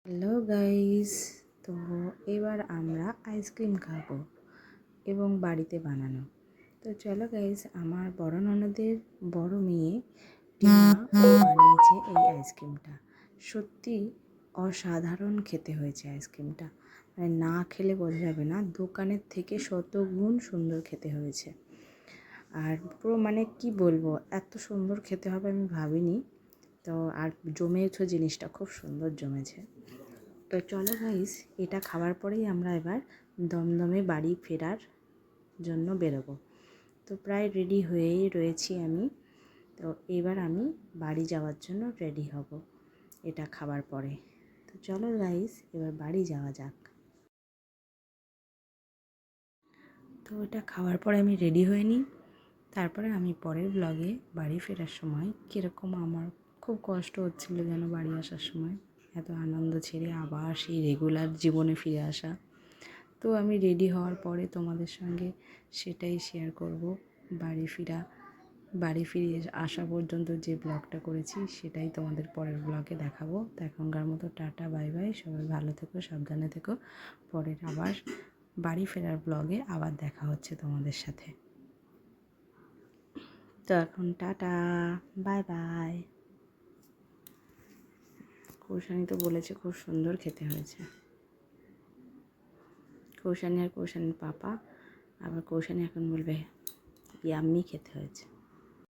Hello guys, তো এবার আমরা আইসক্রিম খাবো এবং বাড়িতে বানানো। তো চলো গাইস, আমার বড় ননদের বড় মেয়ে টিনা বানিয়েছে এই আইসক্রিমটা। সত্যি অসাধারণ খেতে হয়েছে আইসক্রিমটা, মানে না খেলে বোঝা যাবে না, দোকানের থেকে শতগুণ সুন্দর খেতে হয়েছে। আর পুরো মানে কি বলবো, এত সুন্দর খেতে হবে আমি ভাবিনি। তো আর জমেছে, জিনিসটা খুব সুন্দর জমেছে। তো চলো গাইস, এটা খাওয়ার পরেই আমরা এবার দমদমে বাড়ি ফেরার জন্য বেরোবো। তো প্রায় রেডি হয়েই রয়েছি আমি। তো এবার আমি বাড়ি যাওয়ার জন্য রেডি হব এটা খাবার পরে। তো চলো গাইস, এবার বাড়ি যাওয়া যাক। তো এটা খাওয়ার পরে আমি রেডি হয়ে নিই। তারপরে আমি পরের ব্লগে বাড়ি ফেরার সময় কীরকম আমার খুব কষ্ট হচ্ছিল যেন বাড়ি আসার সময়, এত আনন্দ ছেড়ে আবার সেই রেগুলার জীবনে ফিরে আসা। তো আমি রেডি হওয়ার পরে তোমাদের সঙ্গে সেটাই শেয়ার করব। বাড়ি ফিরে আসা পর্যন্ত যে ব্লগটা করেছি সেটাই তোমাদের পরের ব্লগে দেখাবো। তো এখনকার মতো টাটা, বাই বাই, সবাই ভালো থেকো, সাবধানে থেকো। পরের আবার বাড়ি ফেরার ব্লগে আবার দেখা হচ্ছে তোমাদের সাথে। তো এখন টাটা, বাই বাই। কৌশানী তো বলেছে খুব সুন্দর খেতে হয়েছে। কৌশানী আর কৌশানীর পাপা, আবার কৌশানী এখন বলবে ইয়াম্মি খেতে হয়েছে।